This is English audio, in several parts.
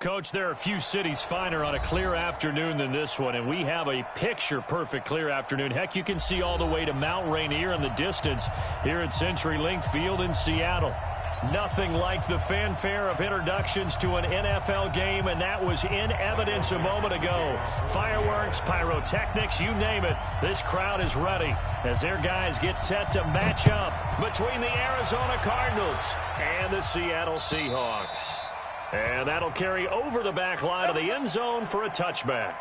Coach, there are few cities finer on a clear afternoon than this one, and we have a picture-perfect clear afternoon. Heck, you can see all the way to Mount Rainier in the distance here at CenturyLink Field in Seattle. Nothing like the fanfare of introductions to an NFL game, and that was in evidence a moment ago. Fireworks, pyrotechnics, you name it. This crowd is ready as their guys get set to match up between the Arizona Cardinals and the Seattle Seahawks. And that'll carry over the back line of the end zone for a touchback.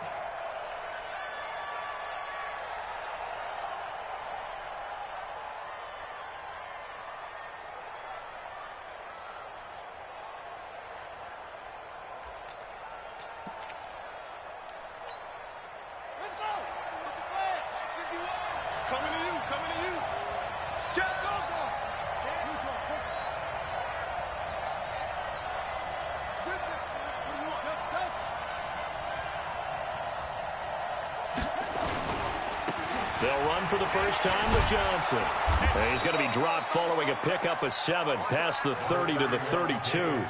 They'll run for the first time with Johnson. And he's going to be dropped following a pickup of 7 past the 30 to the 32.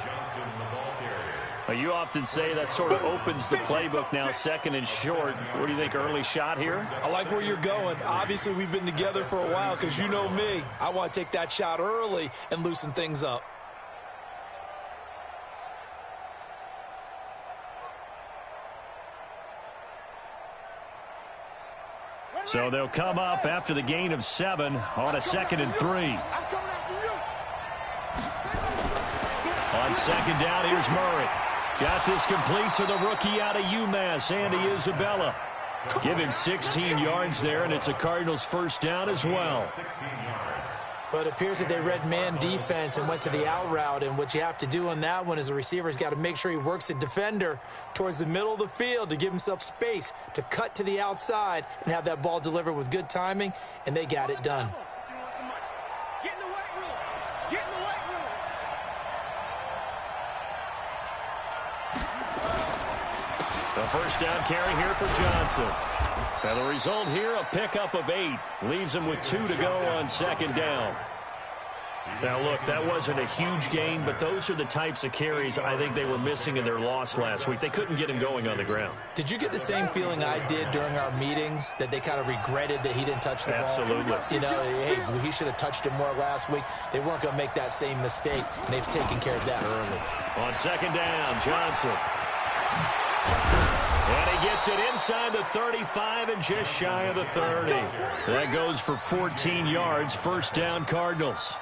You often say that sort of opens the playbook now, second and short. What do you think, early shot here? I like where you're going. Obviously, we've been together for a while because you know me. I want to take that shot early and loosen things up. So they'll come up after the gain of 7 on a 2nd and 3. On 2nd down, here's Murray. Got this complete to the rookie out of UMass, Andy Isabella. Give him 16 yards there, and it's a Cardinals first down as well. But it appears that they read man defense and went to the out route, and what you have to do on that one is the receiver's got to make sure he works the defender towards the middle of the field to give himself space to cut to the outside and have that ball delivered with good timing, and they got it done. Get in the weight room. Get in the weight room. The first down carry here for Johnson. And the result here, a pickup of 8. Leaves him with 2 to go on 2nd down. Now, look, that wasn't a huge gain, but those are the types of carries I think they were missing in their loss last week. They couldn't get him going on the ground. Did you get the same feeling I did during our meetings, that they kind of regretted that he didn't touch the ball? Absolutely. You know, hey, he should have touched it more last week. They weren't going to make that same mistake, and they've taken care of that early. On 2nd down, Johnson. And he gets it inside the 35 and just shy of the 30. That goes for 14 yards, first down Cardinals.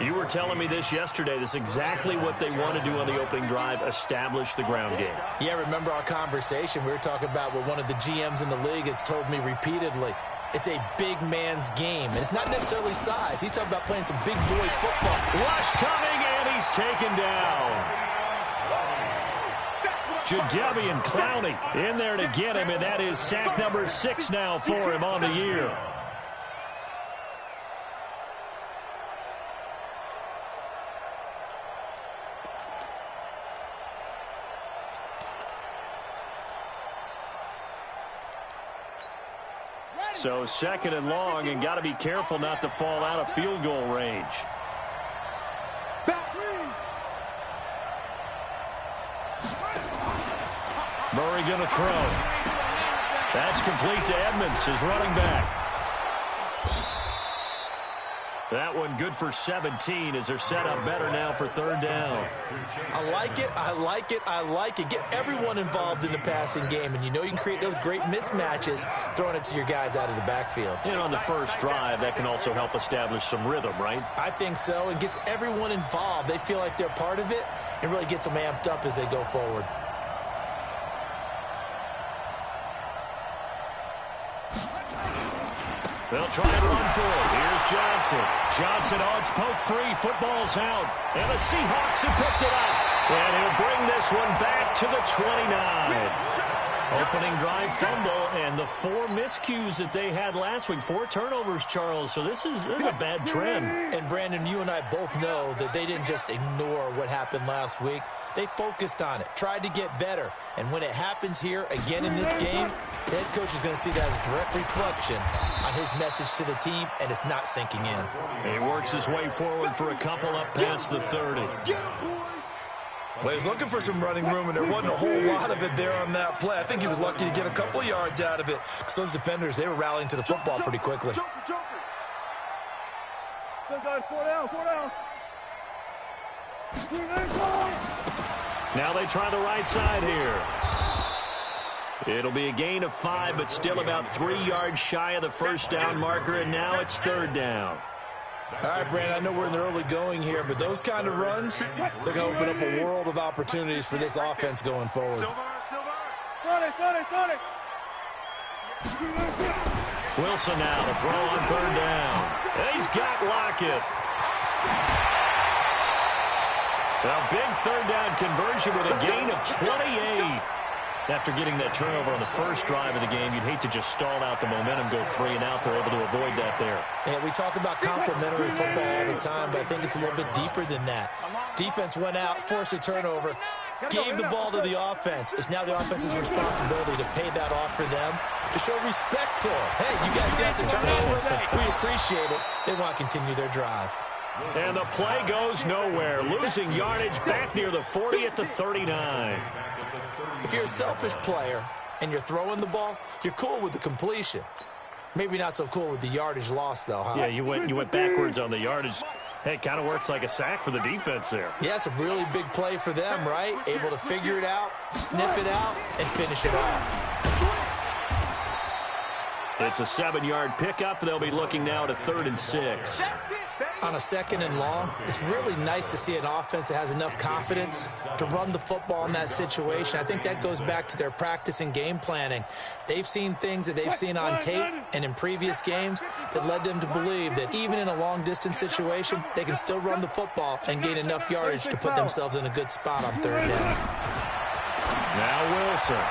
You were telling me this yesterday. This is exactly what they want to do on the opening drive, establish the ground game. Yeah, remember our conversation? We were talking about what one of the GMs in the league has told me repeatedly. It's a big man's game, and it's not necessarily size. He's talking about playing some big boy football. Rush coming, and he's taken down. Jadeveon Clowney in there to get him, and that is sack number 6 now for him on the year. So 2nd and long, and got to be careful not to fall out of field goal range. Murray going to throw. That's complete to Edmonds, his running back. That one good for 17 as they're set up better now for 3rd down. I like it, I like it, I like it. Get everyone involved in the passing game, and you know you can create those great mismatches throwing it to your guys out of the backfield. And on the first drive, that can also help establish some rhythm, right? I think so, and gets everyone involved. They feel like they're part of it, and really gets them amped up as they go forward. They'll try and run for it. Here's Johnson. Johnson odds poke free. Football's out. And the Seahawks have picked it up. And he'll bring this one back to the 29. Opening drive fumble, and the 4 miscues that they had last week. 4 turnovers, Charles. So this is a bad trend. And, Brandon, you and I both know that they didn't just ignore what happened last week. They focused on it, tried to get better. And when it happens here again in this game, the head coach is going to see that as a direct reflection on his message to the team, and it's not sinking in. He works his way forward for a couple up past the 30. Well, he was looking for some running room, and there wasn't a whole lot of it there on that play. I think he was lucky to get a couple of yards out of it because those defenders, they were rallying to the football pretty quickly. Now they try the right side here. It'll be a gain of 5, but still about 3 yards shy of the first down marker, and now it's 3rd down. All right, Brandon, I know we're in the early going here, but those kind of runs, they're going to open up a world of opportunities for this offense going forward. Wilson now to throw on 3rd down. And he's got Lockett. A big 3rd down conversion with a gain of 28. After getting that turnover on the first drive of the game, you'd hate to just stall out the momentum, go 3 and out. They're able to avoid that there. Yeah, we talk about complementary football all the time, but I think it's a little bit deeper than that. Defense went out, forced a turnover, gave the ball to the offense. It's now the offense's responsibility to pay that off for them, to show respect to them. Hey, you guys got the turnover. We appreciate it. They want to continue their drive. And the play goes nowhere, losing yardage back near the 40 at the 39. If you're a selfish player and you're throwing the ball, you're cool with the completion. Maybe not so cool with the yardage loss, though, huh? Yeah, you went backwards on the yardage. Hey, it kind of works like a sack for the defense there. Yeah, it's a really big play for them, right? Able to figure it out, sniff it out, and finish it off. It's a 7-yard pickup. They'll be looking now to 3rd and 6. On a 2nd and long, it's really nice to see an offense that has enough confidence to run the football in that situation. I think that goes back to their practice and game planning. They've seen things that they've seen on tape and in previous games that led them to believe that even in a long-distance situation, they can still run the football and gain enough yardage to put themselves in a good spot on 3rd down. Now Wilson.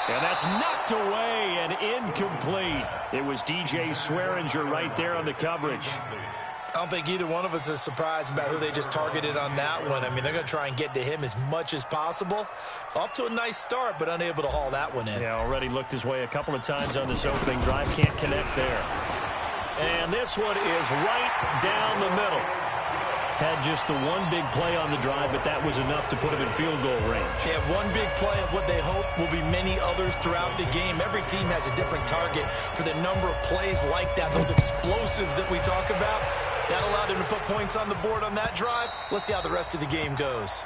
And that's knocked away and incomplete. It was DJ Swearinger right there on the coverage. I don't think either one of us is surprised about who they just targeted on that one. I mean, they're going to try and get to him as much as possible. Off to a nice start, but unable to haul that one in. Yeah, already looked his way a couple of times on this opening drive. Can't connect there. And this one is right down the middle. Had just the one big play on the drive, but that was enough to put him in field goal range. Yeah, one big play of what they hope will be many others throughout the game. Every team has a different target for the number of plays like that, those explosives that we talk about. That allowed him to put points on the board on that drive. Let's see how the rest of the game goes.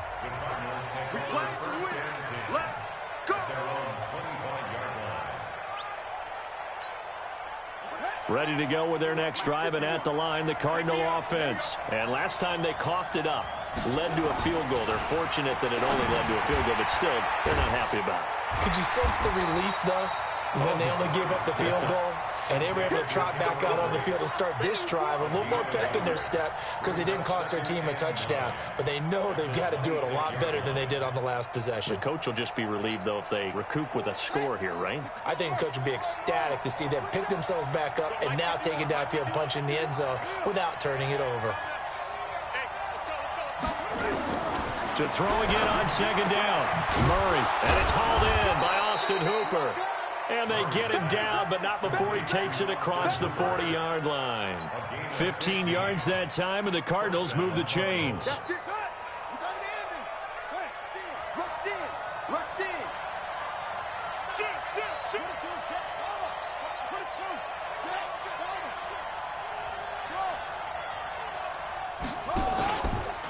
Ready to go with their next drive, and at the line, the Cardinal offense. And last time they coughed it up, led to a field goal. They're fortunate that it only led to a field goal, but still, they're not happy about it. Could you sense the relief, though, when they only gave up the field goal? And they were able to trot back out on the field and start this drive. A little more pep in their step because they didn't cost their team a touchdown. But they know they've got to do it a lot better than they did on the last possession. The coach will just be relieved, though, if they recoup with a score here, right? I think the coach would be ecstatic to see them pick themselves back up and now take it downfield and punch in the end zone without turning it over. To throw again on 2nd down. Murray, and it's hauled in by Austin Hooper. And they get him down, but not before he takes it across the 40-yard line. 15 yards that time, and the Cardinals move the chains.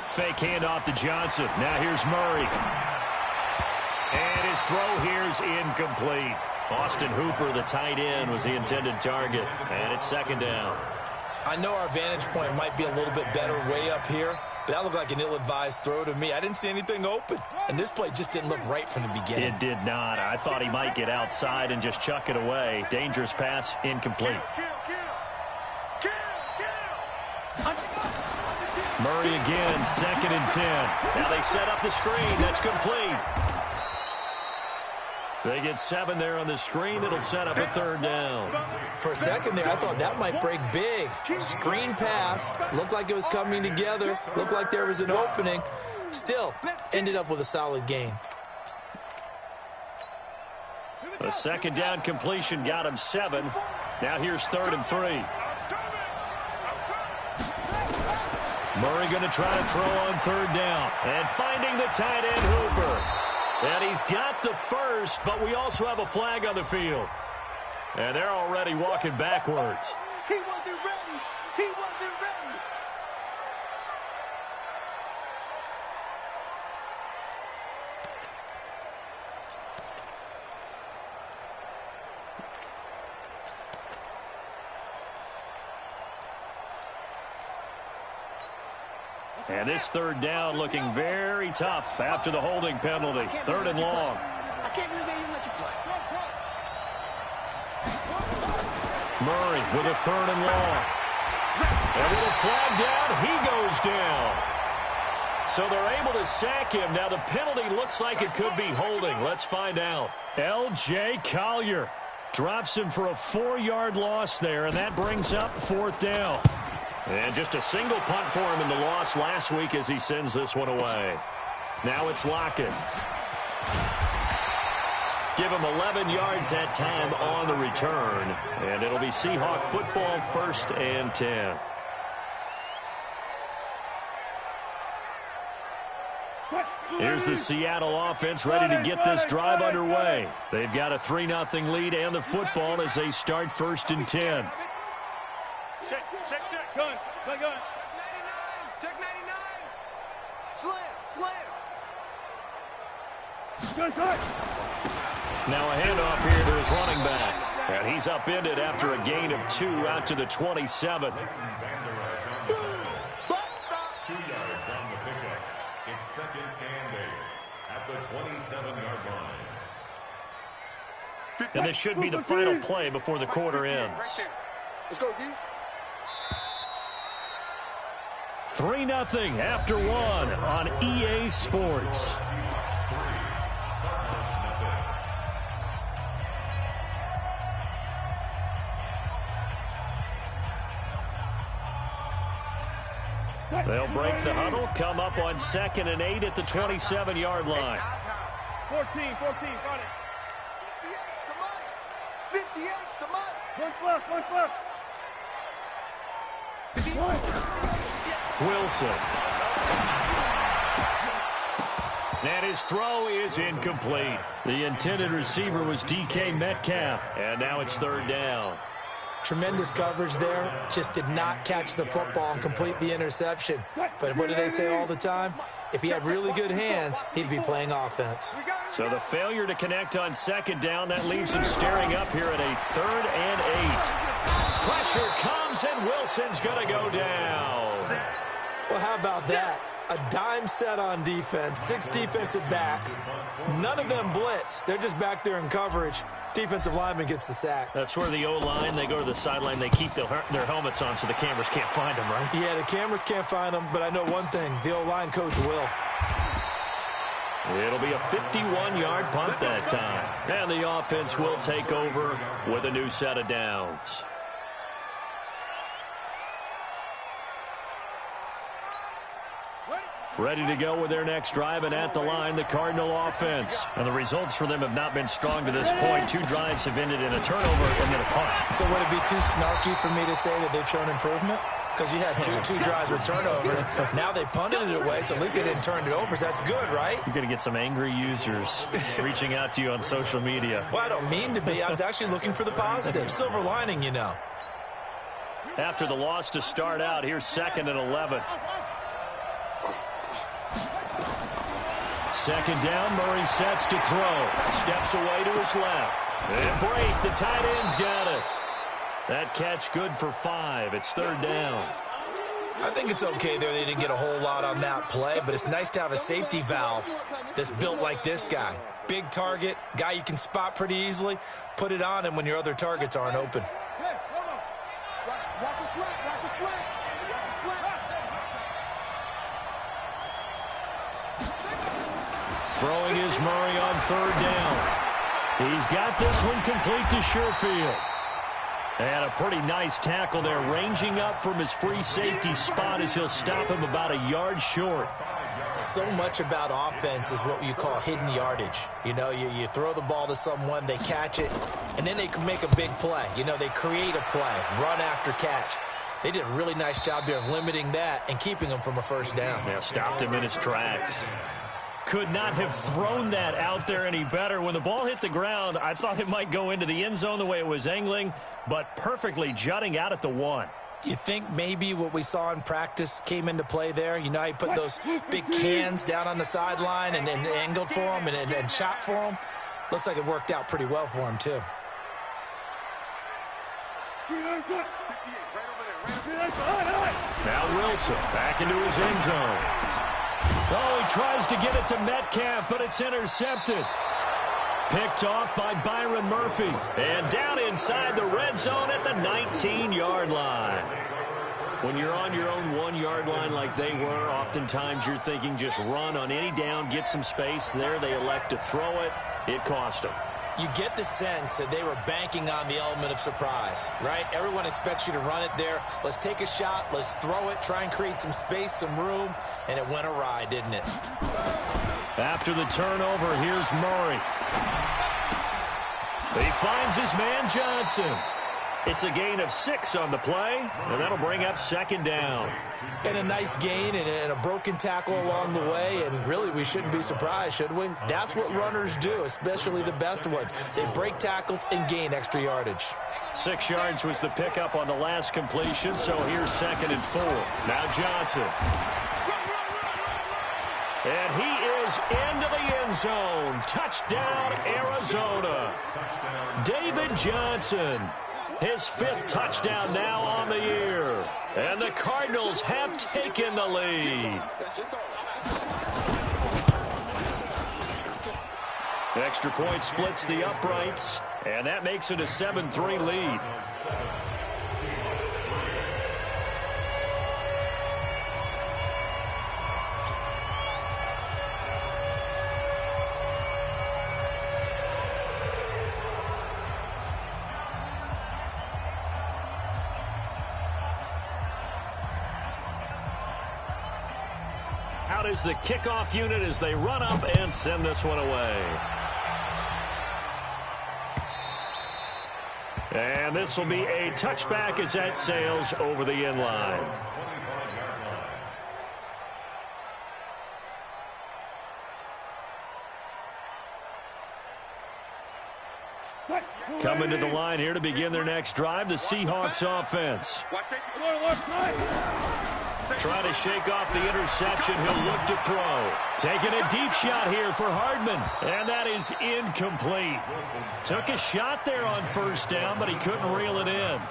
Fake handoff to Johnson. Now here's Murray. And his throw here's incomplete. Austin Hooper, the tight end, was the intended target. And it's 2nd down. I know our vantage point might be a little bit better way up here, but that looked like an ill-advised throw to me. I didn't see anything open, and this play just didn't look right from the beginning. It did not. I thought he might get outside and just chuck it away. Dangerous pass, incomplete. Murray again, 2nd and 10. Now they set up the screen. That's complete. They get 7 there on the screen. It'll set up a 3rd down. For a second there, I thought that might break big. Screen pass. Looked like it was coming together. Looked like there was an opening. Still, ended up with a solid gain. A 2nd down completion got him 7. Now here's 3rd and 3. Murray going to try to throw on third down. And finding the tight end Hooper. And he's got the first, but we also have a flag on the field. And they're already walking backwards. He wasn't ready. He wasn't ready. And this third down looking very tough after the holding penalty. Third and long. I can't believe they even let you play. Murray with a third and long. And with a flag down, he goes down. So they're able to sack him. Now the penalty looks like it could be holding. Let's find out. L.J. Collier drops him for a 4-yard loss there, and that brings up fourth down. And just a single punt for him in the loss last week as he sends this one away. Now it's Lockett. Give him 11 yards that time on the return. And it'll be Seahawk football, 1st and 10. Here's the Seattle offense ready to get this drive underway. They've got a 3-0 lead and the football as they start 1st and 10. Check. Gun. Check 99. Check 99. Slam. Gun. Now a handoff here to his running back. And he's upended after a gain of 2 out to the 27. 2 yards on the pickup. It's 2nd and 8 at the 27-yard line. And this should be the final play before the quarter ends. Let's go, D. 3-0 after 1 on EA Sports. They'll break the huddle, come up on 2nd and 8 at the 27-yard line. 14, got it. 58, the money. 1 plus. Wilson. And his throw is incomplete. The intended receiver was DK Metcalf. And now it's 3rd down. Tremendous coverage there. Just did not catch the football and complete the interception. But what do they say all the time? If he had really good hands, he'd be playing offense. So the failure to connect on 2nd down, that leaves him staring up here at a 3rd and 8. Pressure comes, and Wilson's going to go down. Well, how about that? A dime set on defense, 6 defensive backs. None of them blitz. They're just back there in coverage. Defensive lineman gets the sack. That's where the O-line, they go to the sideline, they keep their helmets on so the cameras can't find them, right? Yeah, the cameras can't find them, but I know one thing. The O-line coach will. It'll be a 51-yard punt that time. And the offense will take over with a new set of downs. Ready to go with their next drive, and at the line, the Cardinal offense. And the results for them have not been strong to this point. 2 drives have ended in a turnover and then a punt. So would it be too snarky for me to say that they've shown improvement? Because you had two drives with turnovers. Now they punted it away, so at least they didn't turn it over. So that's good, right? You're going to get some angry users reaching out to you on social media. Well, I don't mean to be. I was actually looking for the positive. Silver lining, you know. After the loss to start out, here's 2nd and 11. 2nd down, Murray sets to throw. Steps away to his left. And break, the tight end's got it. That catch good for 5. It's 3rd down. I think it's okay there. They didn't get a whole lot on that play, but it's nice to have a safety valve that's built like this guy. Big target, guy you can spot pretty easily. Put it on him when your other targets aren't open. Hey, hold on. Watch the slant. Watch the slant. Watch the slant. Throwing is Murray on 3rd down. He's got this one complete to Sherfield. And a pretty nice tackle there, ranging up from his free safety spot as he'll stop him about a yard short. So much about offense is what you call hidden yardage. You know, you throw the ball to someone, they catch it, and then they can make a big play. You know, they create a play, run after catch. They did a really nice job there of limiting that and keeping him from a first down. Yeah, stopped him in his tracks. Could not have thrown that out there any better. When the ball hit the ground, I thought it might go into the end zone the way it was angling, but perfectly jutting out at the 1. You think maybe what we saw in practice came into play there? You know how he put those big cans down on the sideline and angled for him and shot for him? Looks like it worked out pretty well for him, too. Now Wilson back into his end zone. Oh, he tries to get it to Metcalf, but it's intercepted. Picked off by Byron Murphy. And down inside the red zone at the 19-yard line. When you're on your own 1-yard line like they were, oftentimes you're thinking just run on any down, get some space. There they elect to throw it. It cost them. You get the sense that they were banking on the element of surprise, right? Everyone expects you to run it there. Let's take a shot. Let's throw it. Try and create some space, some room. And it went awry, didn't it? After the turnover, here's Murray. He finds his man Johnson. It's a gain of 6 on the play, and that'll bring up second down. And a nice gain and a broken tackle along the way, and really we shouldn't be surprised, should we? That's what runners do, especially the best ones. They break tackles and gain extra yardage. 6 yards was the pickup on the last completion, so here's second and 4. Now Johnson. And he is into the end zone. Touchdown, Arizona. David Johnson. His 5th touchdown now on the year. And the Cardinals have taken the lead. Extra point splits the uprights, and that makes it a 7-3 lead. Out is the kickoff unit as they run up and send this one away. And this will be a touchback as that sails over the end line. Coming to the line here to begin their next drive, the Seahawks offense. Trying to shake off the interception. He'll look to throw. Taking a deep shot here for Hardman. And that is incomplete. Took a shot there on first down, but he couldn't reel it in.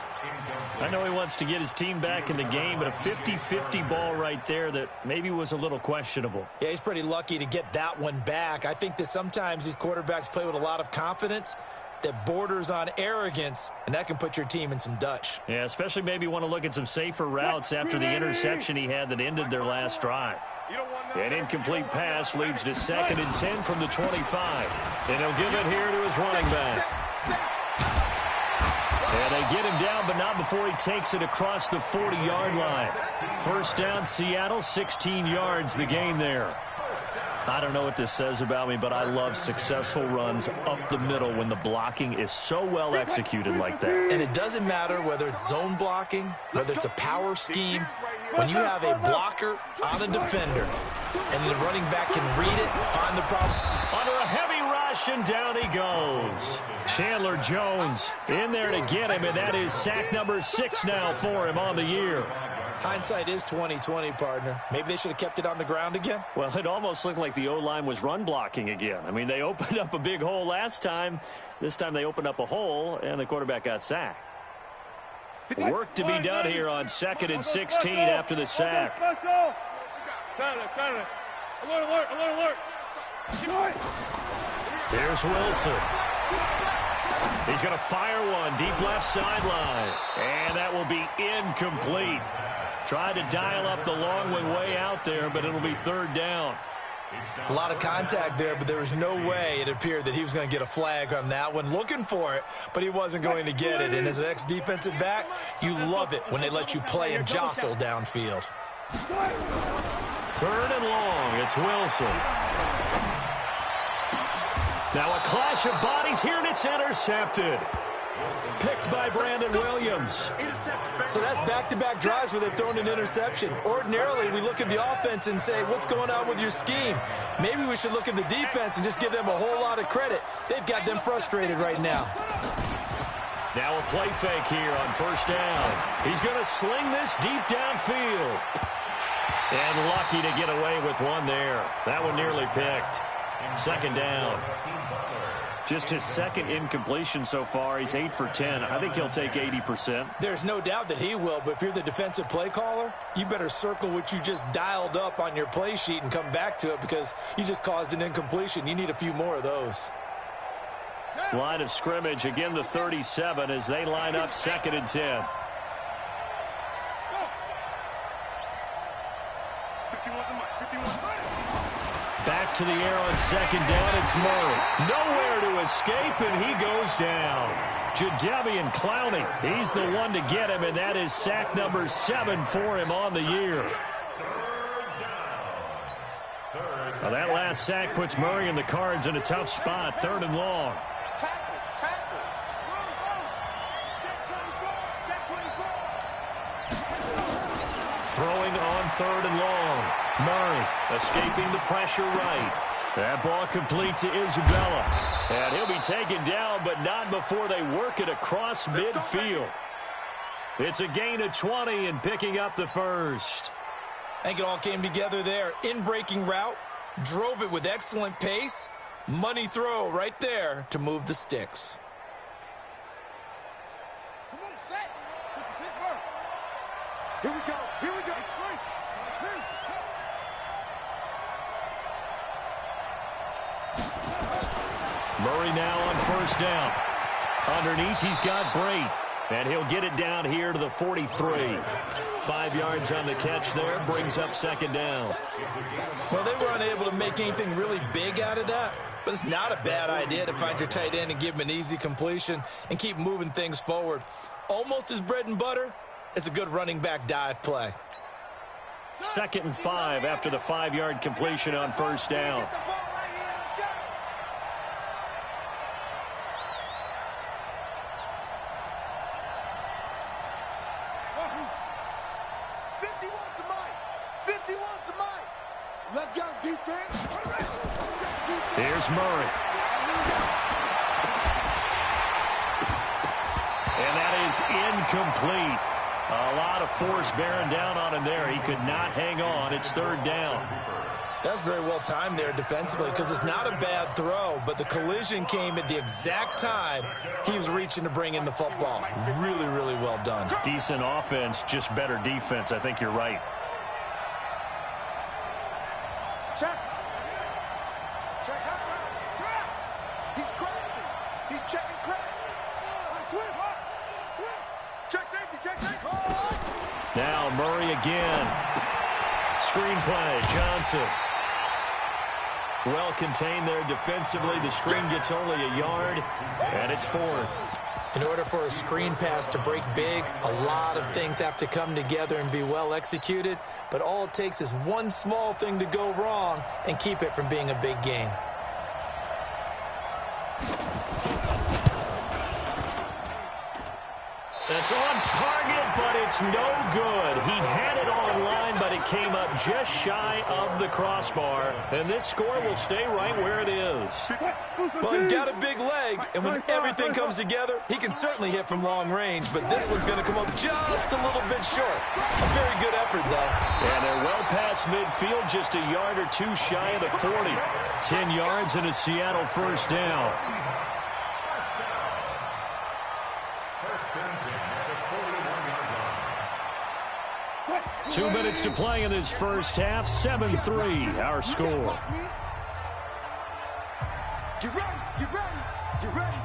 I know he wants to get his team back in the game, but a 50-50 ball right there that maybe was a little questionable. Yeah, he's pretty lucky to get that one back. I think that sometimes these quarterbacks play with a lot of confidence that borders on arrogance, and that can put your team in some Dutch. Yeah, especially maybe want to look at some safer routes after the interception he had that ended their last drive. An incomplete pass leads to 2nd and 10 from the 25. And he'll give it here to his running back. And they get him down, but not before he takes it across the 40-yard line. First down, Seattle, 16 yards the gain there. I don't know what this says about me, but I love successful runs up the middle when the blocking is so well executed like that. And it doesn't matter whether it's zone blocking, whether it's a power scheme. When you have a blocker on a defender and the running back can read it, find the problem. Under a heavy rush, and down he goes. Chandler Jones in there to get him, and that is sack number 6 now for him on the year. Hindsight is 20/20, partner. Maybe they should have kept it on the ground again. Well, it almost looked like the O-line was run blocking again. I mean, they opened up a big hole last time. This time they opened up a hole, and the quarterback got sacked. Work to be done here on 2nd and 16 after the sack. Here's Wilson. He's going to fire one deep left sideline, and that will be incomplete. Tried to dial up the long one way out there, but it'll be 3rd down. A lot of contact there, but there was no way it appeared that he was going to get a flag on that one. Looking for it, but he wasn't going to get it. And as an ex-defensive back, you love it when they let you play and jostle downfield. 3rd and long. It's Wilson. Now a clash of bodies here, and it's intercepted. Picked by Brandon Williams. So that's back-to-back drives where they've thrown an interception. Ordinarily, we look at the offense and say, what's going on with your scheme? Maybe we should look at the defense and just give them a whole lot of credit. They've got them frustrated right now. Now a play fake here on first down. He's going to sling this deep downfield. And lucky to get away with one there. That one nearly picked. Second down. Just his second incompletion so far. He's 8 for 10. I think he'll take 80%. There's no doubt that he will, but if you're the defensive play caller, you better circle what you just dialed up on your play sheet and come back to it because you just caused an incompletion. You need a few more of those. Line of scrimmage, again the 37 as they line up 2nd and 10. Back to the air on 2nd down. It's Murray. Nowhere to escape, and he goes down. Jadeveon Clowney, he's the one to get him, and that is sack number 7 for him on the year. Now that last sack puts Murray and the Cards in a tough spot, 3rd and long. Throwing on 3rd and long. Murray escaping the pressure right. That ball complete to Isabella. And he'll be taken down, but not before they work it across midfield. It's a gain of 20 and picking up the first. I think it all came together there. In-breaking route, drove it with excellent pace. Money throw right there to move the sticks. Come on, set. Pittsburgh. Here we go. Here we go. Murray now on first down. Underneath, he's got Brait. And he'll get it down here to the 43. 5 yards on the catch there. Brings up 2nd down. Well, they were unable to make anything really big out of that. But it's not a bad idea to find your tight end and give him an easy completion and keep moving things forward. Almost as bread and butter as a good running back dive play. 2nd and 5 after the 5-yard completion on first down. Let's go, defense. Here's Murray. And that is incomplete. A lot of force bearing down on him there. He could not hang on. It's 3rd down. That's very well timed there defensively because it's not a bad throw, but the collision came at the exact time he was reaching to bring in the football. Really, really well done. Decent offense, just better defense. I think you're right. Check. Check. He's crazy. He's checking crazy. Check safety. Check safety. Now Murray again. Screen play. Johnson. Well contained there defensively. The screen gets only a yard, and it's 4th. In order for a screen pass to break big, a lot of things have to come together and be well executed, but all it takes is one small thing to go wrong and keep it from being a big game. It's on target, but it's no good. He had it on line, but it came up just shy of the crossbar. And this score will stay right where it is. Well, he's got a big leg, and when everything comes together, he can certainly hit from long range, but this one's going to come up just a little bit short. A very good effort, though. And they're well past midfield, just a yard or two shy of the 40. 10 yards and a Seattle first down. 2 minutes to play in this first half. 7-3, our score. Get ready. Get ready. Get ready.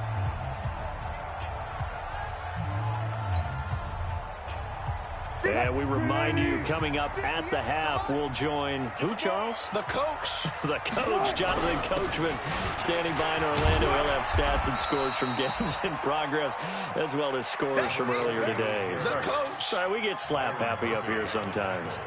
And we remind you, coming up at the half, we'll join who, Charles? The coach. The coach, Jonathan Coachman, standing by in Orlando. He'll have stats and scores from games in progress, as well as scores from earlier today. The coach. Sorry, we get slap happy up here sometimes.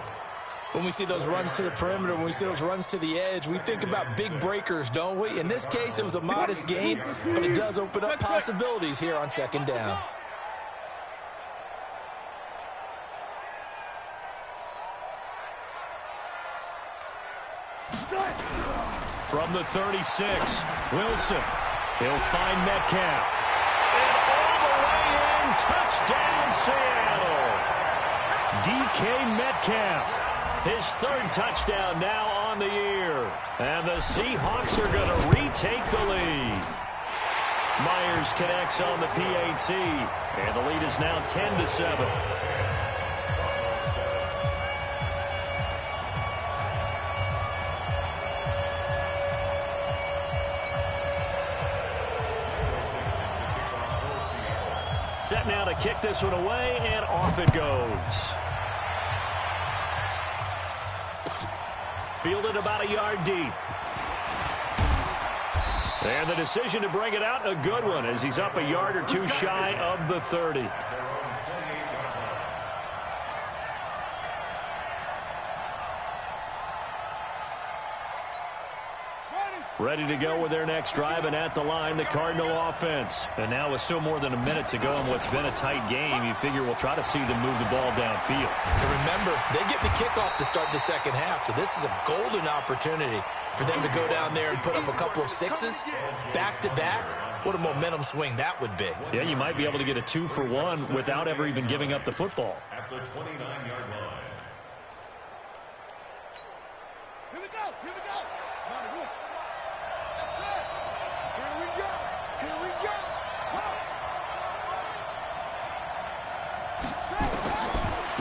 When we see those runs to the perimeter, when we see those runs to the edge, we think about big breakers, don't we? In this case, it was a modest gain, but it does open up possibilities here on second down. From the 36, Wilson. He'll find Metcalf. And all the way in, touchdown Seattle. DK Metcalf. His third touchdown now on the year. And the Seahawks are going to retake the lead. Myers connects on the PAT. And the lead is now 10-7. Set now to kick this one away, and off it goes. Fielded about a yard deep. And the decision to bring it out, a good one, as he's up a yard or two shy of the 30. Ready to go with their next drive, and at the line, the Cardinal offense. And now with still more than a minute to go in what's been a tight game, you figure we'll try to see them move the ball downfield. And remember, they get the kickoff to start the second half, so this is a golden opportunity for them to go down there and put up a couple of sixes back-to-back. What a momentum swing that would be. Yeah, you might be able to get a 2-for-1 without ever even giving up the football. At the 29-yard line. Here we go. Here we go. That's it. Here we go. Here we go.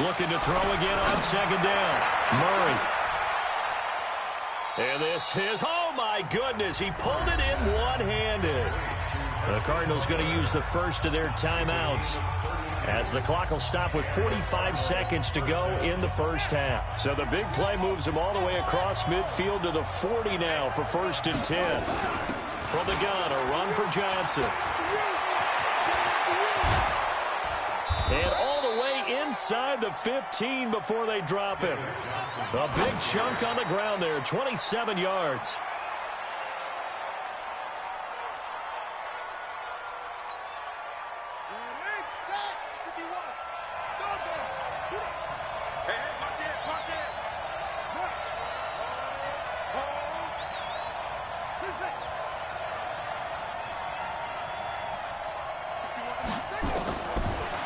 Looking to throw again on second down. Murray. And this is, oh my goodness, he pulled it in one-handed. The Cardinals going to use the first of their timeouts, as the clock will stop with 45 seconds to go in the first half. So the big play moves him all the way across midfield to the 40 now for 1st and 10. From the gun, a run for Johnson. And all the way inside the 15 before they drop him. A big chunk on the ground there, 27 yards.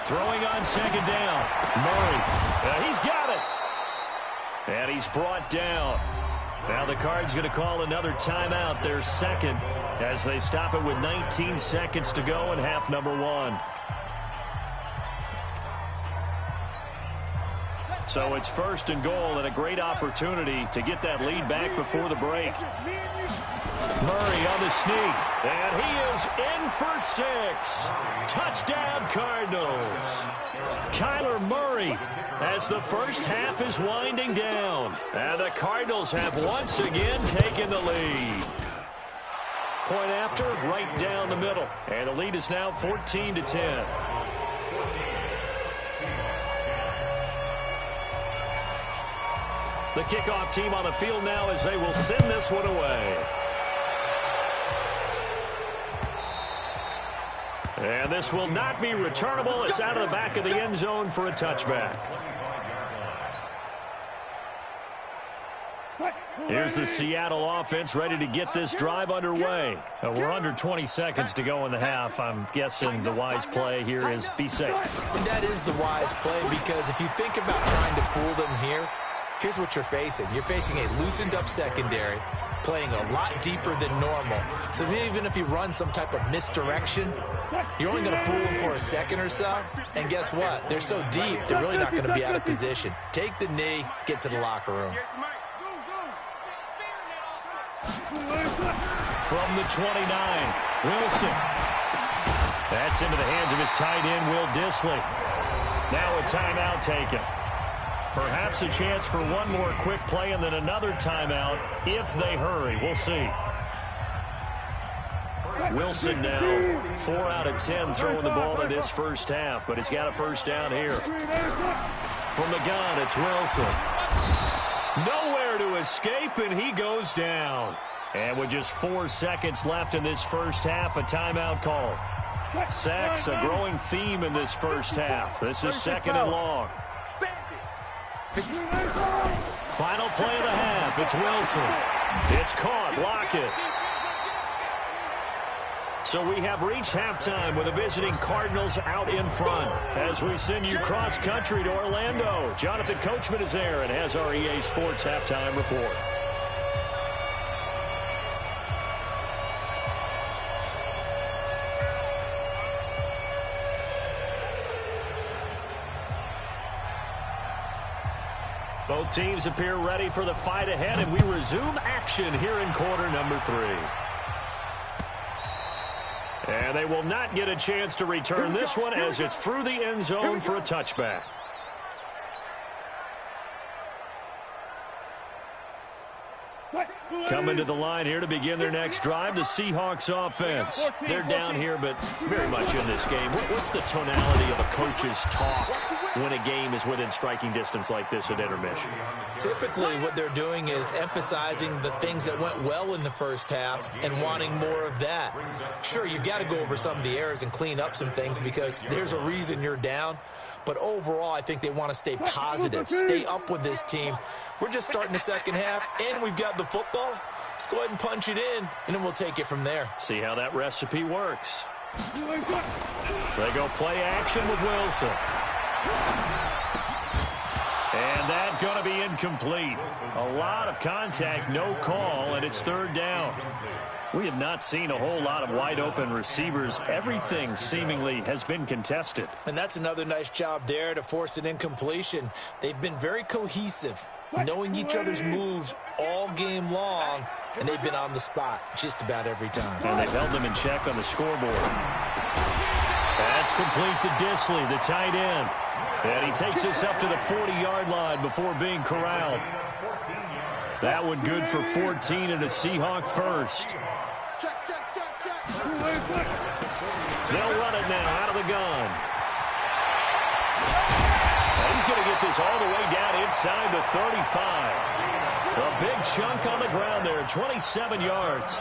Throwing on second down. Murray. He's got it. And he's brought down. Now the Cards going to call another timeout, their second, as they stop it with 19 seconds to go in half number 1. So it's 1st and goal, and a great opportunity to get that lead back before the break. Murray on the sneak, and he is in for 6. Touchdown, Cardinals. Kyler Murray, as the first half is winding down. And the Cardinals have once again taken the lead. Point after, right down the middle. And the lead is now 14-10. The kickoff team on the field now as they will send this one away. And this will not be returnable. It's out of the back of the end zone for a touchback. Here's the Seattle offense ready to get this drive underway. We're under 20 seconds to go in the half. I'm guessing the wise play here is be safe. And that is the wise play, because if you think about trying to fool them here, here's what you're facing. You're facing a loosened up secondary, playing a lot deeper than normal. So even if you run some type of misdirection, you're only going to fool them for a second or so. And guess what? They're so deep, they're really not going to be out of position. Take the knee, get to the locker room. From the 29, Wilson. That's into the hands of his tight end, Will Dissly. Now a timeout taken. Perhaps a chance for one more quick play and then another timeout if they hurry. We'll see. Wilson now 4 out of 10 throwing the ball in this first half, but he's got a first down here. From the gun, it's Wilson. Nowhere to escape, and he goes down. And with just 4 seconds left in this first half, a timeout call. Sacks, a growing theme in this first half. This is second and long. Final play of the half. It's Wilson. It's caught. Lockett. So we have reached halftime with the visiting Cardinals out in front. As we send you cross-country to Orlando, Jonathan Coachman is there and has our EA Sports halftime report. Both teams appear ready for the fight ahead, and we resume action here in quarter number 3. And they will not get a chance to return this one as it's through the end zone for a touchback. Coming to the line here to begin their next drive, the Seahawks offense. They're down here, but very much in this game. What's the tonality of a coach's talk when a game is within striking distance like this at intermission? Typically, what they're doing is emphasizing the things that went well in the first half and wanting more of that. Sure, you've got to go over some of the errors and clean up some things because there's a reason you're down. But overall, I think they want to stay positive, stay up with this team. We're just starting the second half, and we've got the football. Let's go ahead and punch it in, and then we'll take it from there. See how that recipe works. They go play action with Wilson. And that's going to be incomplete. A lot of contact, no call, and it's third down. We have not seen a whole lot of wide-open receivers. Everything seemingly has been contested. And that's another nice job there to force an incompletion. They've been very cohesive, knowing each other's moves all game long, and they've been on the spot just about every time. And they've held them in check on the scoreboard. That's complete to Disley, the tight end. And he takes this up to the 40-yard line before being corralled. That one good for 14 and a Seahawk first. They'll run it now out of the gun. And he's going to get this all the way down inside the 35. A big chunk on the ground there, 27 yards.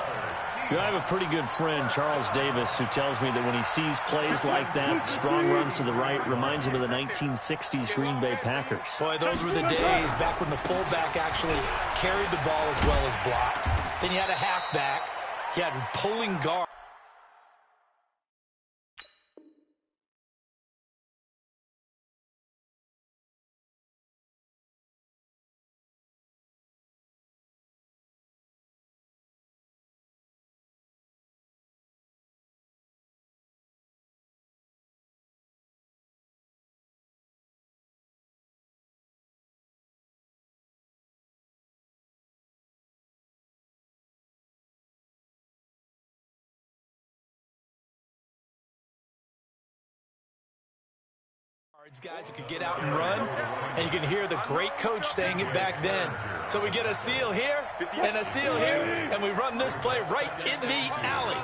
You know, I have a pretty good friend, Charles Davis, who tells me that when he sees plays like that, strong runs to the right, reminds him of the 1960s Green Bay Packers. Boy, those were the days back when the fullback actually carried the ball as well as blocked. Then you had a halfback. You had pulling guard. Guys who could get out and run, and you can hear the great coach saying it back then. So we get a seal here and a seal here, and we run this play right in the alley.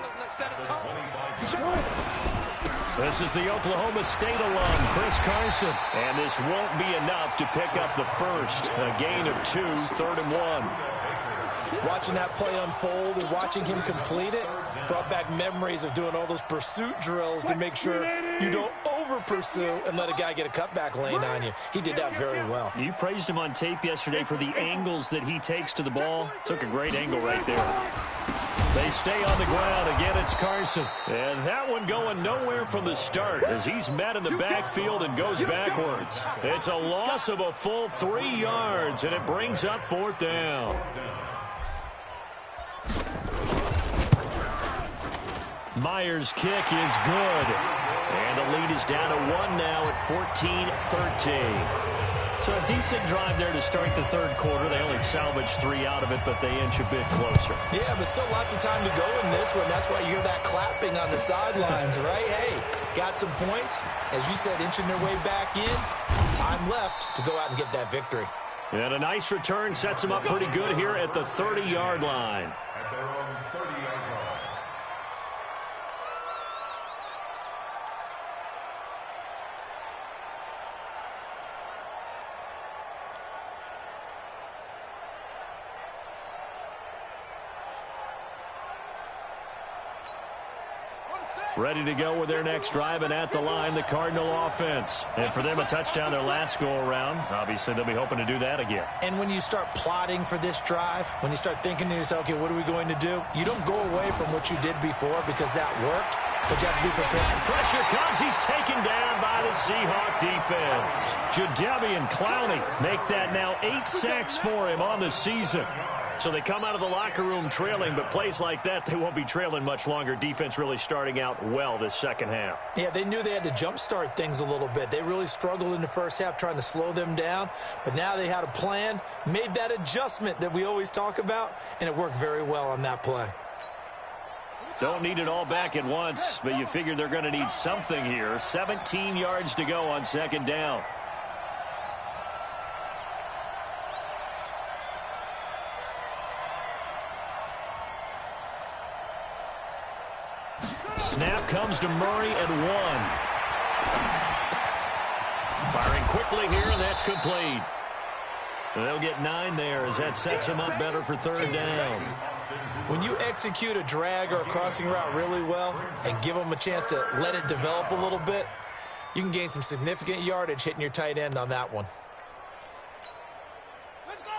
This is the Oklahoma State alum, Chris Carson. And this won't be enough to pick up the first. A gain of 2, 3rd and 1. Watching that play unfold and watching him complete it brought back memories of doing all those pursuit drills to make sure you don't over-pursue and let a guy get a cutback lane on you. He did that very well. You praised him on tape yesterday for the angles that he takes to the ball. Took a great angle right there. They stay on the ground. Again, it's Carson. And that one going nowhere from the start as he's met in the backfield and goes backwards. It's a loss of a full 3 yards, and it brings up 4th down. Myers' kick is good. And the lead is down to 1 now at 14-13. So a decent drive there to start the third quarter. They only salvaged 3 out of it, but they inch a bit closer. Yeah, but still lots of time to go in this one. That's why you hear that clapping on the sidelines, right? Hey, got some points. As you said, inching their way back in. Time left to go out and get that victory. And a nice return sets them up pretty good here at the 30-yard line. At their own 30-yard line. ready to go with their next drive, and at the line, the Cardinal offense. And for them, a touchdown their last go-around. Obviously, they'll be hoping to do that again. And when you start plotting for this drive, when you start thinking to yourself, okay, what are we going to do? You don't go away from what you did before because that worked, but you have to be prepared. Pressure comes. He's taken down by the Seahawk defense. Jadeveon Clowney make that now 8 sacks for him on the season. So they come out of the locker room trailing, but plays like that, they won't be trailing much longer. Defense really starting out well this second half. Yeah, they knew they had to jumpstart things a little bit. They really struggled in the first half trying to slow them down, but now they had a plan, made that adjustment that we always talk about, and it worked very well on that play. Don't need it all back at once, but you figure they're going to need something here. 17 yards to go on second down. Snap comes to Murray at 1. Firing quickly here, and that's complete. They'll get 9 there as that sets them up better for third down. When you execute a drag or a crossing route really well and give them a chance to let it develop a little bit, you can gain some significant yardage hitting your tight end on that one. Let's go.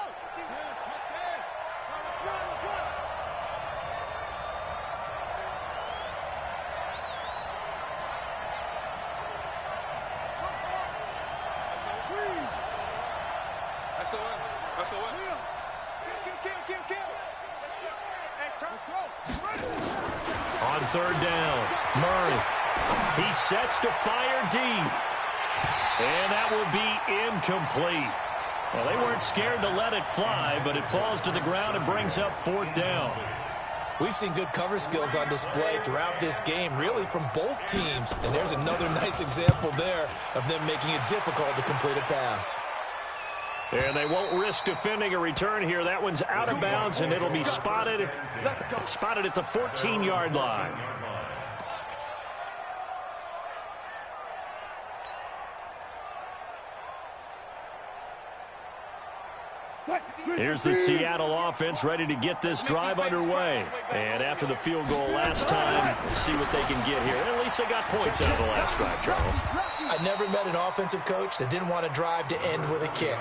On third down, Murray. He sets to fire deep. And that will be incomplete. Well, they weren't scared to let it fly, but it falls to the ground and brings up fourth down. We've seen good cover skills on display throughout this game, really from both teams. And there's another nice example there of them making it difficult to complete a pass. And they won't risk defending a return here. That one's out of bounds, and it'll be spotted at the 14-yard line. Here's the Seattle offense ready to get this drive underway. And after the field goal last time, we'll see what they can get here. At least they got points out of the last drive, Charles. I never met an offensive coach that didn't want to drive to end with a kick.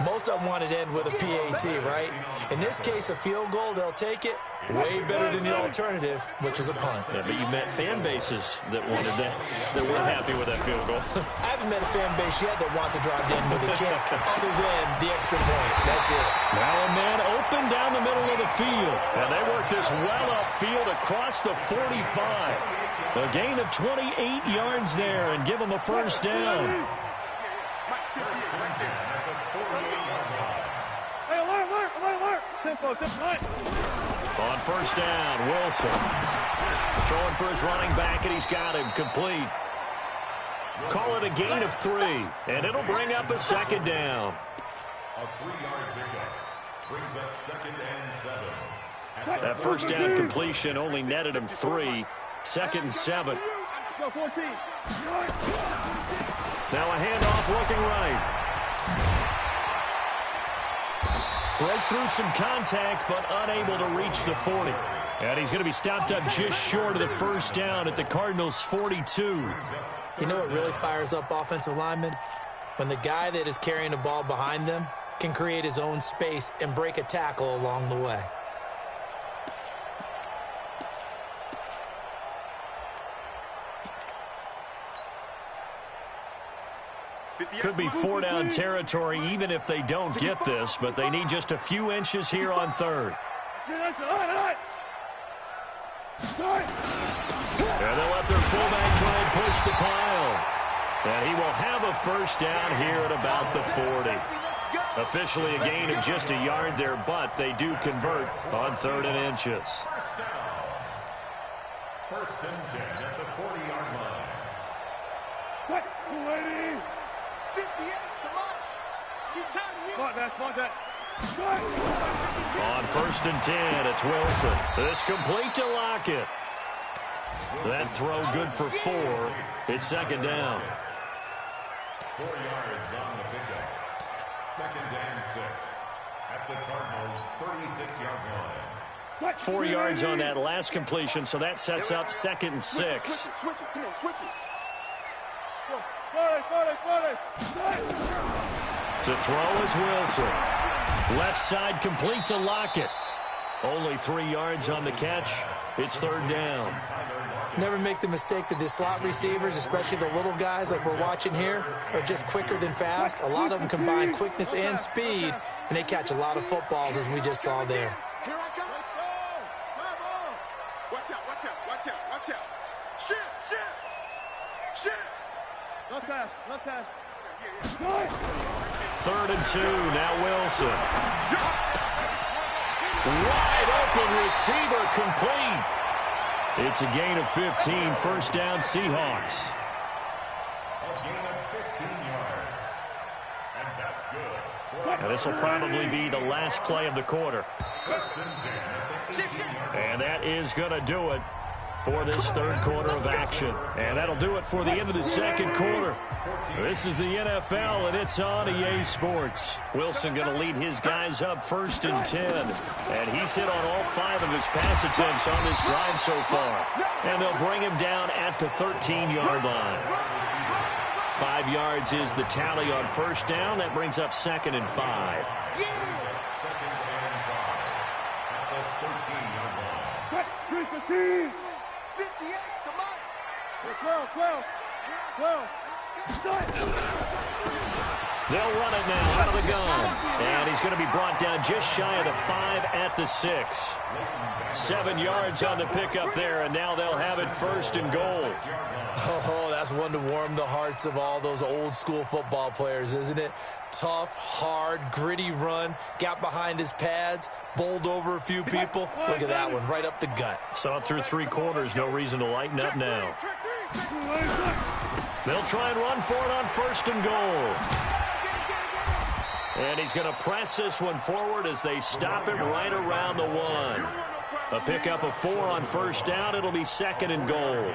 Most of them wanted to end with a PAT, right? In this case, a field goal, they'll take it. Way better than the alternative, which is a punt. Yeah, but you met fan bases that wanted that, that weren't happy with that field goal. I haven't met a fan base yet that wants to drive to end with a kick, other than the extra point. That's it. Now a man open down the middle of the field. And they work this well upfield across the 45. A gain of 28 yards there and give them a first down. On first down, Wilson. Throwing for his running back, and he's got him complete. Call it a gain of 3, and it'll bring up a second down. A 3-yard pickup brings up 2nd and 7. That first down completion only netted him 3. 2nd and 7. Go 14. Now a handoff looking right. Broke through some contact, but unable to reach the 40. And he's going to be stopped up just short of the first down at the Cardinals' 42. You know what really fires up offensive linemen? When the guy that is carrying the ball behind them can create his own space and break a tackle along the way. Could be 4-down territory even if they don't get this, but they need just a few inches here on third. And And they'll let their fullback try and push the pile. And he will have a first down here at about the 40. Officially a gain of just a yard there, but they do convert on 3rd and inches. First and 10 at the 40-yard line. What? 58, come on. He's tired of you. On 1st and 10, it's Wilson. This complete to Lockett. That throw good for 4. It's 2nd down. 4 yards on the pickup. 2nd and 6 at the Cardinals' 36-yard line. 4 yards on that last completion, so that sets up 2nd and 6. Switch it. Come on, switch it. To throw is Wilson. Left side complete to Lockett. Only 3 yards on the catch. It's 3rd down. Never make the mistake that the slot receivers, especially the little guys like we're watching here, are just quicker than fast. A lot of them combine quickness and speed, and they catch a lot of footballs, as we just saw there. Here I come. Let's go. Come on. Watch out. Shit. Not pass. 3rd and 2. Now Wilson. Wide open receiver complete. It's a gain of 15. 1st down Seahawks. A gain of 15 yards. And that's good. Now this will probably be the last play of the quarter. First and 10 at the 18-yard line. And that is going to do it for this 3rd quarter of action. And that'll do it for the end of the 2nd quarter. This is the NFL, and it's on EA Sports. Wilson going to lead his guys up 1st and 10. And he's hit on all 5 of his pass attempts on this drive so far. And they'll bring him down at the 13-yard line. 5 yards is the tally on 1st down. That brings up 2nd and 5. 2nd and 5 at the 13-yard line. 58, come on. 12. They'll run it now out of the gun. And he's going to be brought down just shy of the 5 at the 6. 7 yards on the pickup there, and now they'll have it 1st and goal. Oh, that's one to warm the hearts of all those old school football players, isn't it? Tough, hard, gritty run, got behind his pads, bowled over a few people. Look at that one, right up the gut. So through 3 quarters, no reason to lighten up now. They'll try and run for it on 1st and goal. And he's going to press this one forward as they stop it right around the 1. A pickup of 4 on 1st down. It'll be 2nd and goal.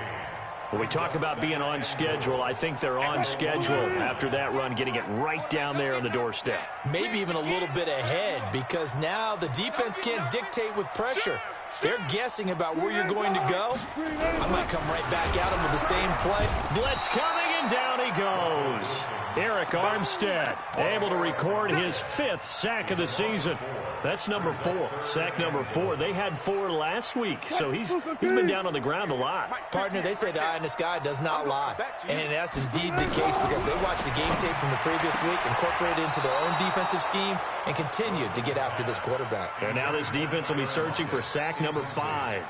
When we talk about being on schedule, I think they're on schedule after that run, getting it right down there on the doorstep. Maybe even a little bit ahead, because now the defense can't dictate with pressure. They're guessing about where you're going to go. I might come right back at him with the same play. Blitz coming, and down he goes. Eric Armstead able to record his 5th sack of the season. That's number 4. Sack number 4. They had 4 last week, so he's been down on the ground a lot. Partner, they say the eye in the sky does not lie. And that's indeed the case, because they watched the game tape from the previous week, incorporated it into their own defensive scheme, and continued to get after this quarterback. And now this defense will be searching for sack number 5.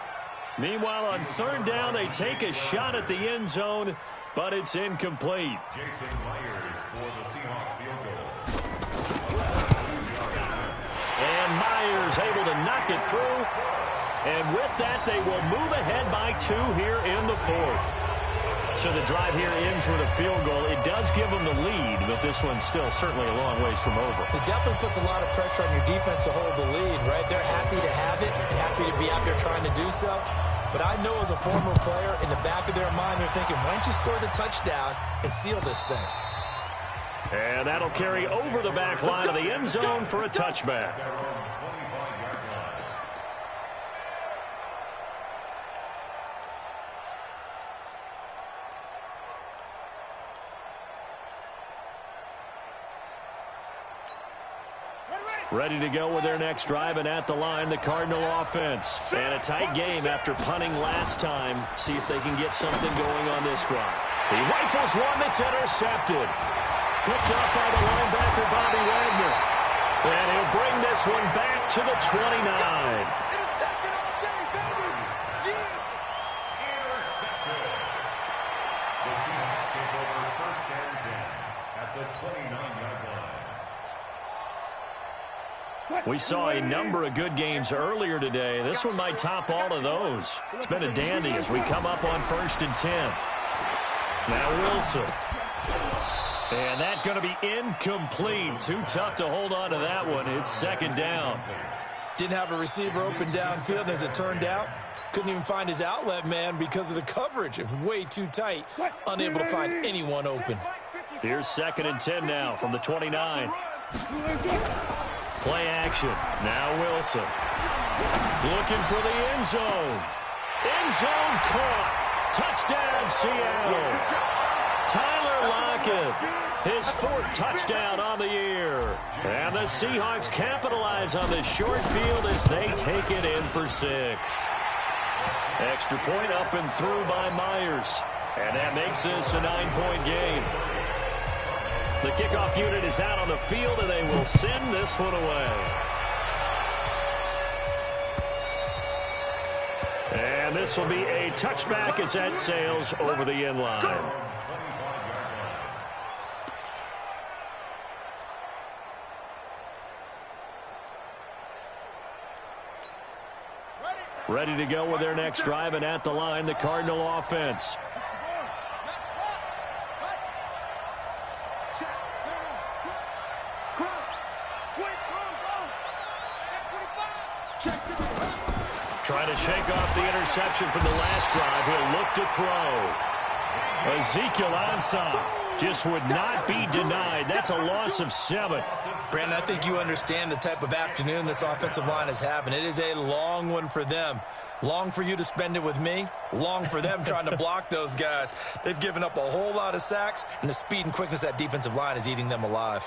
Meanwhile, on 3rd down, they take a shot at the end zone, but it's incomplete. Jason Myers for the Seahawks field goal. And Myers able to knock it through. And with that, they will move ahead by 2 here in the 4th. So the drive here ends with a field goal. It does give them the lead, but this one's still certainly a long ways from over. It definitely puts a lot of pressure on your defense to hold the lead, right? They're happy to have it and happy to be out there trying to do so. But I know as a former player, in the back of their mind, they're thinking, why don't you score the touchdown and seal this thing? And that'll carry over the back line of the end zone for a touchback. Ready to go with their next drive, and at the line, the Cardinal offense. And a tight game after punting last time. See if they can get something going on this drive. He rifles one that's intercepted. Picked up by the linebacker, Bobby Wagner. And he'll bring this one back to the 29. The Seahawks take over 1st and 10 at the 29-yard line. We saw a number of good games earlier today. This one might top all of those. It's been a dandy as we come up on 1st and 10. Now Wilson. And that's going to be incomplete. Too tough to hold on to that one. It's 2nd down. Didn't have a receiver open downfield, and as it turned out, couldn't even find his outlet man because of the coverage. It was way too tight, unable to find anyone open. Here's 2nd and 10 now from the 29. Play action. Now Wilson. Looking for the end zone. End zone caught. Touchdown, Seattle. Tyler Lockett, his 4th touchdown on the year. And the Seahawks capitalize on the short field as they take it in for 6. Extra point up and through by Myers. And that makes this a 9-point game. The kickoff unit is out on the field, and they will send this one away. And this will be a touchback as that sails over the end line. Ready to go with their next drive, and at the line, the Cardinal offense. Trying to shake off the interception from the last drive. He'll look to throw. Ezekiel Ansah just would not be denied. That's a loss of 7. Brandon, I think you understand the type of afternoon this offensive line is having. It is a long one for them. Long for you to spend it with me. Long for them trying to block those guys. They've given up a whole lot of sacks, and the speed and quickness of that defensive line is eating them alive.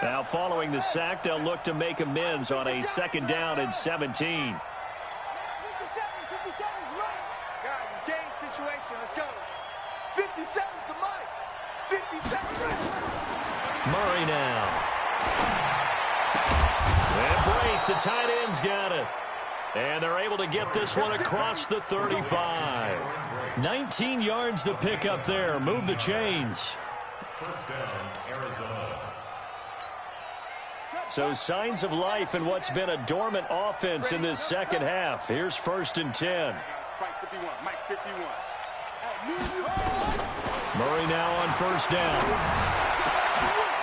Now following the sack, they'll look to make amends on a 2nd down and 17. 57's right. Guys, it's game situation. Let's go. 57's the mic. 57's right. Murray now. And Brate, the tight end's got it. And they're able to get this one across the 35. 19 yards to pick up there. Move the chains. First down, Arizona. So signs of life in what's been a dormant offense in this second half. Here's 1st and 10. Mike 51. Murray now on 1st down.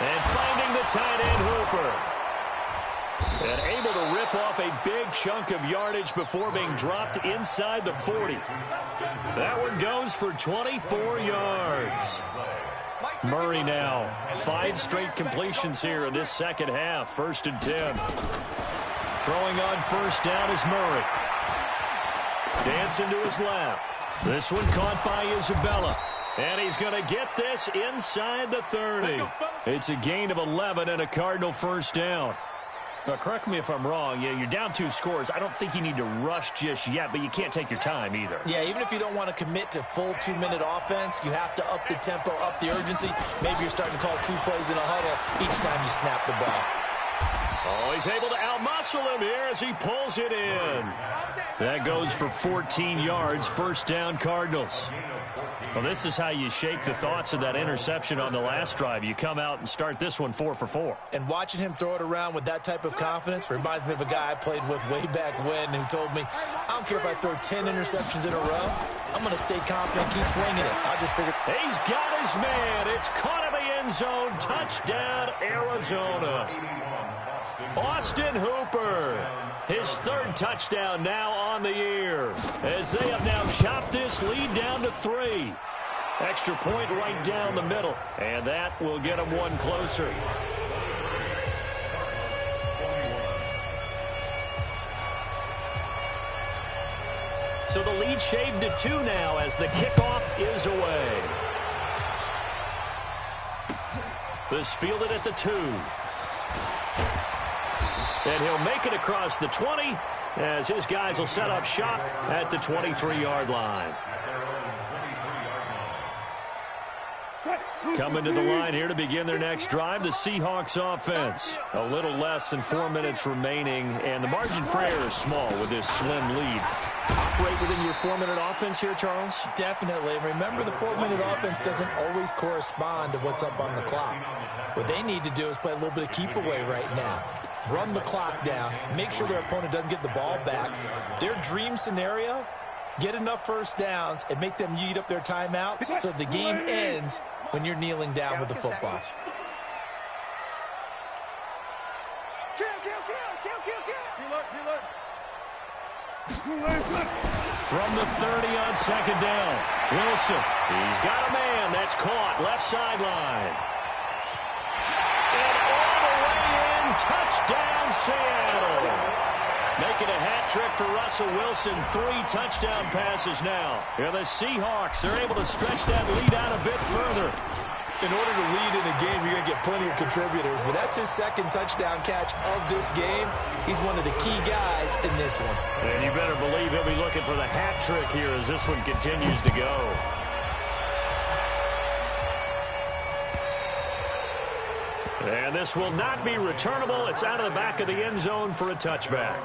And finding the tight end Hooper. And able to rip off a big chunk of yardage before being dropped inside the 40. That one goes for 24 yards. Murray now. 5 straight completions here in this second half. 1st and 10. Throwing on 1st down is Murray. Dancing to his left. This one caught by Isabella. And he's going to get this inside the 30. It's a gain of 11 and a Cardinal 1st down. Now, correct me if I'm wrong. Yeah, you're down 2 scores. I don't think you need to rush just yet, but you can't take your time either. Yeah, even if you don't want to commit to full 2-minute offense, you have to up the tempo, up the urgency. Maybe you're starting to call 2 plays in a huddle each time you snap the ball. Oh, he's able to outmuscle him here as he pulls it in. That goes for 14 yards. 1st down, Cardinals. Well, this is how you shake the thoughts of that interception on the last drive. You come out and start this one 4 for 4. And watching him throw it around with that type of confidence reminds me of a guy I played with way back when who told me, I don't care if I throw 10 interceptions in a row. I'm going to stay confident, keep flinging it. I just figured. He's got his man. It's caught in the end zone. Touchdown, Arizona. Austin Hooper. His 3rd touchdown now on the year, as they have now chopped this lead down to 3. Extra point right down the middle, and that will get them one closer. So the lead shaved to 2 now as the kickoff is away. This fielded at the 2. And he'll make it across the 20 as his guys will set up shop at the 23-yard line. Coming to the line here to begin their next drive, the Seahawks offense. A little less than 4 minutes remaining, and the margin for error is small with this slim lead. Operate within your 4-minute offense here, Charles? Definitely. Remember, the 4-minute offense doesn't always correspond to what's up on the clock. What they need to do is play a little bit of keep away right now. Run the clock down, make sure their opponent doesn't get the ball back. Their dream scenario, get enough 1st downs and make them eat up their timeouts so the game ends when you're kneeling down with the football. Kill. From the 30 on second down. Wilson, he's got a man. That's caught. Left sideline. And all the way in. Touchdown, Seattle. Making a hat trick for Russell Wilson. 3 touchdown passes now. And the Seahawks are able to stretch that lead out a bit further. In order to lead in a game, you're going to get plenty of contributors. But that's his second touchdown catch of this game. He's one of the key guys in this one. And you better believe he'll be looking for the hat trick here as this one continues to go. And this will not be returnable. It's out of the back of the end zone for a touchback.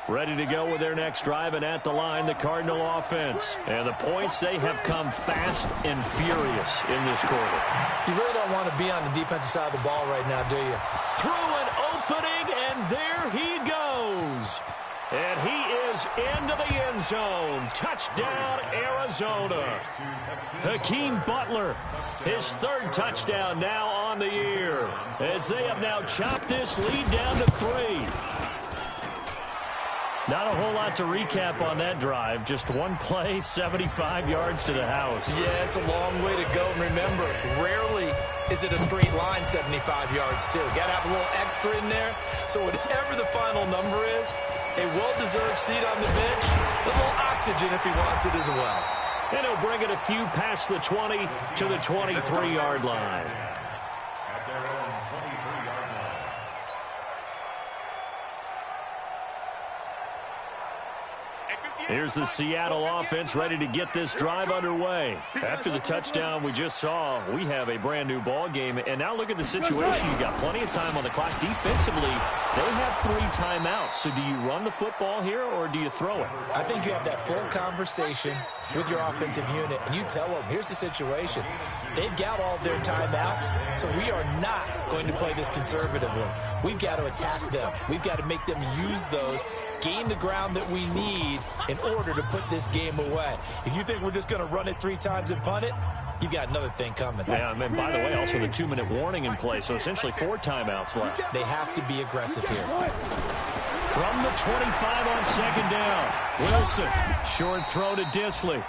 Ready to go with their next drive, and at the line, the Cardinal offense. And the points, they have come fast and furious in this quarter. You really don't want to be on the defensive side of the ball right now, do you? Through an opening, and there he goes. And he is into the end zone. Touchdown, Arizona. Hakeem Butler, his 3rd touchdown now on the year, as they have now chopped this lead down to 3. Not a whole lot to recap on that drive. Just one play, 75 yards to the house. Yeah, it's a long way to go. And remember, rarely is it a straight line 75 yards, too. Got to have a little extra in there. So whatever the final number is, a well-deserved seat on the bench, a little oxygen if he wants it as well. And he'll bring it a few past the 20 to the 23-yard line. At their own 23-yard line. Here's the Seattle offense ready to get this drive underway. After the touchdown we just saw, we have a brand new ball game. And now look at the situation. You got plenty of time on the clock. Defensively, they have 3 timeouts. So do you run the football here or do you throw it? I think you have that full conversation with your offensive unit, and you tell them, here's the situation. They've got all their timeouts, so we are not going to play this conservatively. We've got to attack them. We've got to make them use those, gain the ground that we need in order to put this game away. If you think we're just going to run it 3 times and punt it, you've got another thing coming. Yeah, and by the way, also the 2-minute warning in play, so essentially 4 timeouts left. They have to be aggressive here. From the 25 on second down, Wilson, short throw to Disley.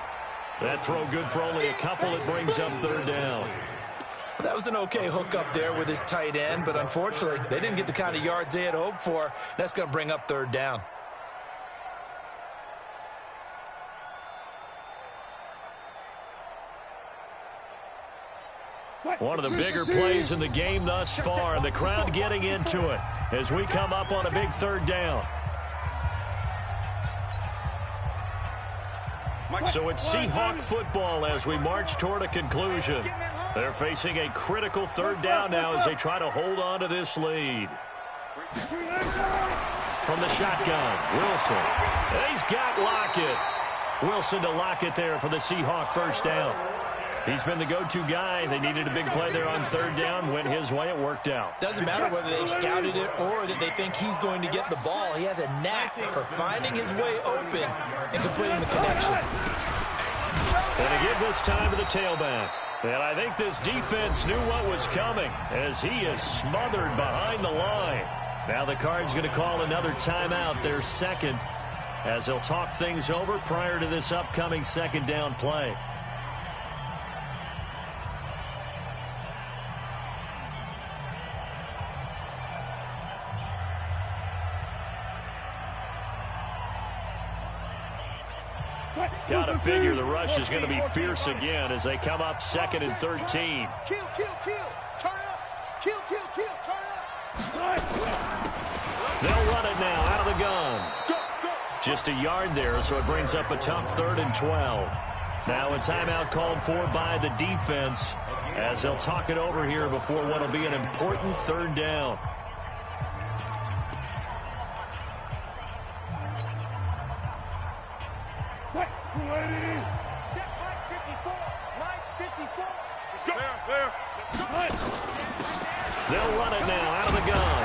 That throw good for only a couple. It brings up 3rd down. Well, that was an okay hook up there with his tight end, but unfortunately, they didn't get the kind of yards they had hoped for. That's going to bring up 3rd down. One of the bigger plays in the game thus far, and the crowd getting into it as we come up on a big 3rd down. So it's Seahawk football as we march toward a conclusion. They're facing a critical 3rd down now as they try to hold on to this lead. From the shotgun, Wilson. And he's got Lockett. Wilson to Lockett there for the Seahawk 1st down. He's been the go-to guy. They needed a big play there on 3rd down. Went his way. It worked out. Doesn't matter whether they scouted it or that they think he's going to get the ball. He has a knack for finding his way open and completing the connection. And to give this time to the tailback. And I think this defense knew what was coming as he is smothered behind the line. Now the Cards going to call another timeout, their 2nd, as they'll talk things over prior to this upcoming 2nd down play. Got to figure the rush is going to be fierce again as they come up 2nd and 13. Kill, kill, kill. Turn it up. Kill, kill, kill. Turn it up. They'll run it now out of the gun. Just a yard there, so it brings up a tough 3rd and 12. Now a timeout called for by the defense as they'll talk it over here before what will be an important 3rd down. They'll run it now out of the gun.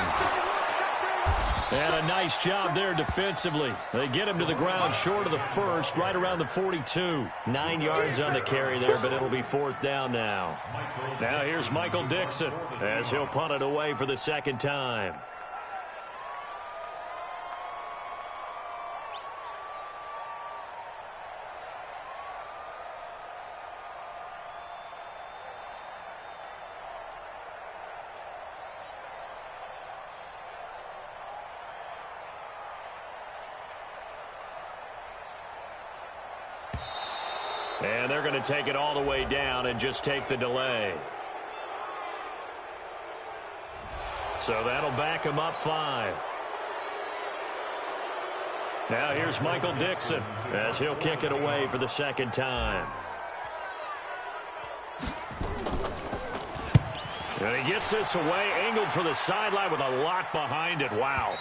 And a nice job there defensively. They get him to the ground short of the first, right around the 42. 9 yards on the carry there, but it'll be 4th down now. Now here's Michael Dixon as he'll punt it away for the 2nd time. And they're going to take it all the way down and just take the delay. So that'll back him up 5. Now here's Michael Dixon as he'll kick it away for the 2nd time. And he gets this away, angled for the sideline with a lot behind it. Wow.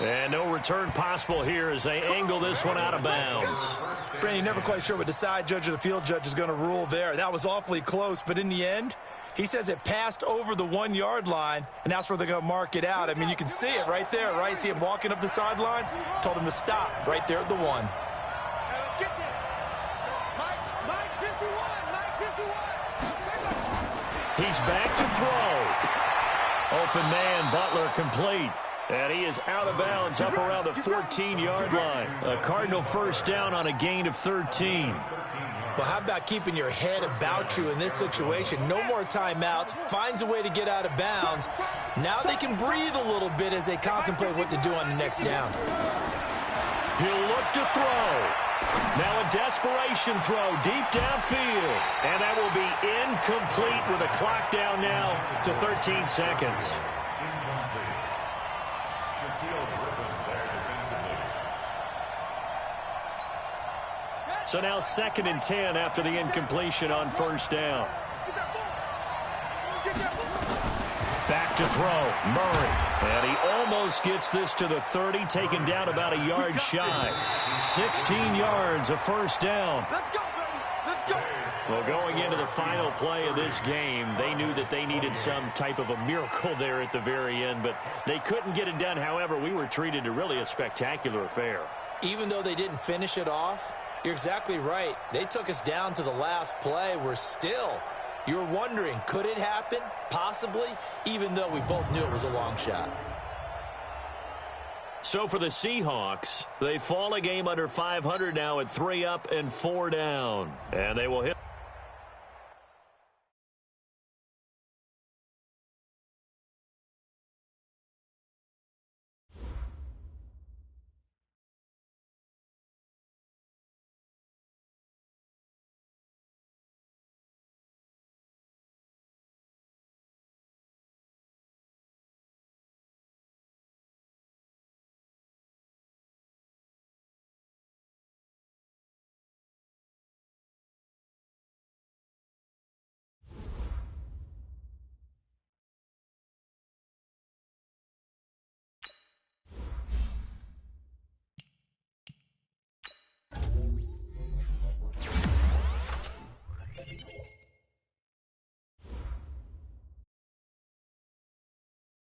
And no return possible here as they angle this one out of bounds. Brandon, you're never quite sure what the side judge or the field judge is going to rule there. That was awfully close, but in the end, he says it passed over the 1-yard line, and that's where they're going to mark it out. I mean, you can see it right there, right? See him walking up the sideline? Told him to stop right there at the 1. Now let's get there. Mike 51, Mike 51. He's back to throw. Open man, Butler complete. And he is out of bounds up around the 14-yard line. A Cardinal 1st down on a gain of 13. Well, how about keeping your head about you in this situation? No more timeouts. Finds a way to get out of bounds. Now they can breathe a little bit as they contemplate what to do on the next down. He'll look to throw. Now a desperation throw deep downfield. And that will be incomplete with a clock down now to 13 seconds. So now 2nd and 10 after the incompletion on 1st down. Back to throw, Murray. And he almost gets this to the 30, taken down about a yard shy. 16 yards, a 1st down. Let's go, baby. Let's go. Well, going into the final play of this game, they knew that they needed some type of a miracle there at the very end, but they couldn't get it done. However, we were treated to really a spectacular affair. Even though they didn't finish it off, you're exactly right. They took us down to the last play. You're wondering, could it happen? Possibly, even though we both knew it was a long shot. So for the Seahawks, they fall a game under 500 now at 3 up and 4 down. And they will hit